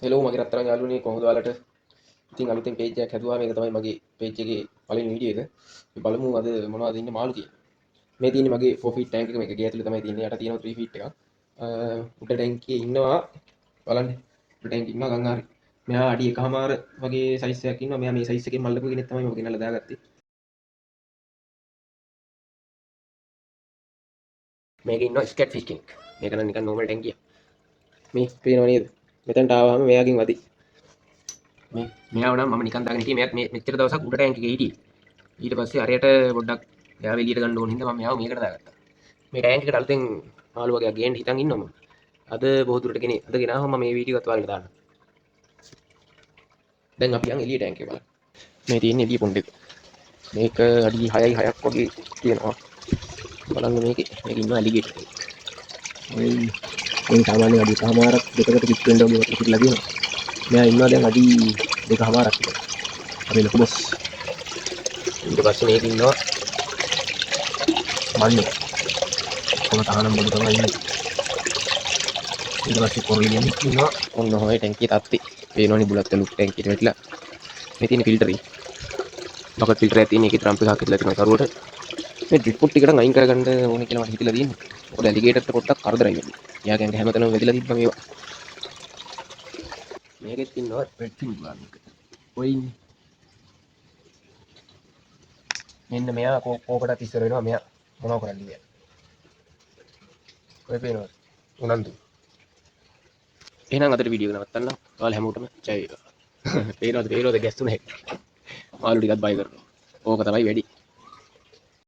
Hello මගේ රත්තරන් යාළුවනේ කොහොමද ඔයාලට? ඉතින් අලුතෙන් පේජ් එකක් හැදුවා. මේක තමයි මගේ පේජ් එකේ පළවෙනි වීඩියෝ එක. අපි බලමු අද මොනවද ඉන්නේ මාළු කියලා. මේ තියෙන්නේ මගේ 4 feet tank එක. මේක ගේ ඇතුලේ තමයි තියෙන්නේ. යට තියෙනවා 3 feet එකක්. උඩ ටැංකියේ ඉන්නවා බලන්න. උඩ ටැංකියේ ඉන්නවා ගංගාරි. මෙයා අඩි 1කමාර වගේ සයිස් එකක් ඉන්නවා. මෙයා මේ සයිස් එකේ මල්ලපු කෙනෙක් තමයි මම ගෙනල්ලා දාගත්තේ. මේකේ ඉන්නවා ස්කැට් ෆිෂ් කෙනෙක්. මේක නම් නිකන් normal ටැංකියක්. මේ පේනව නේද? මෙතනට ආවම මෙයාගෙන් වදි. මෙයාව නම් මම නිකන් දාගෙන හිටියේ. මෙයාත් මේ මෙච්චර දවසක් උඩ ටැංක් එකේ හිටියේ. ඊට පස්සේ හරියට පොඩ්ඩක් එයාව එළියට ගන්න ඕන හින්දා මම මෙයාව මේකට දාගත්තා. මේ ටැංක් එකට අලුතෙන් මාළු වගේක් ගේන්න හිතන් ඉන්නවා මම. අද බොහෝ දුරට ගෙනේ. අද ගෙනාවම මම මේ වීඩියෝ එකත් ඔයාලට දාන්නම්. දැන් අපි යන් එළිය ටැංක් එක බලන්න. මේ තියෙන්නේ එළිය පොණ්ඩ එක. මේක අඩි 6යි 6ක් වගේ තියෙනවා. බලන්න මේකේ. මේක ඉන්නවා ඇලිගේටර් කෙනෙක්. මේ සාමාන්‍යයෙන් අඩි 1කමාරක් දෙකකට කිට් වෙන්න වගේ පිටිලා තියෙනවා. මෙයා ඉන්නවා දැන් අඩි 2කමාරක් විතර. අපි ලොකු බොස්. ඊට පස්සේ මේක ඉන්නවා මන්නේ. කොහොම තහනම් බඩු තමයි ඉන්නේ. ඊට පස්සේ කොරියන් ඉන්නවා. ඔන්න ඔය ටැංකිය තත්ති. පේනවනේ බුලත් ලුක් ටැංකියට වැටිලා. මේ තියෙන ෆිල්ටරේ. බකට් ෆිල්ටර් එකක් තියෙන. ඒකේ ට්‍රම්ප් එකක් හිටලා තියෙනවා කරුවට. මේ ඩ්‍රිප් පොට් ටිකට අයින් කරගන්න ඕනේ කියලා මට හිතලා තියෙනවා. මොකද ඇලිගේටර්ට පොට්ටක් කරදරයි වෙන්නේ. එයාගෙන් හැමතැනම වැදිලා තිබ්බා මේවා. මේකෙත් ඉන්නවා රෙඩ් ෆින් ප්ලාන් එක. ඔය ඉන්නේ. මෙන්න මෙයා කෝකටත් ඉස්සර වෙනවා. මෙයා මොනව කරන්නේ මෙයා. ඔය පේනවද? උනන්දු. එහෙනම් අදට වීඩියෝ එක නවත්තන්න. ඔයාලා හැමෝටම ජය වේවා. පේනවද ගැස්සුනේ. මාළු ටිකක් බය කරනවා. ඕක තමයි වැඩි.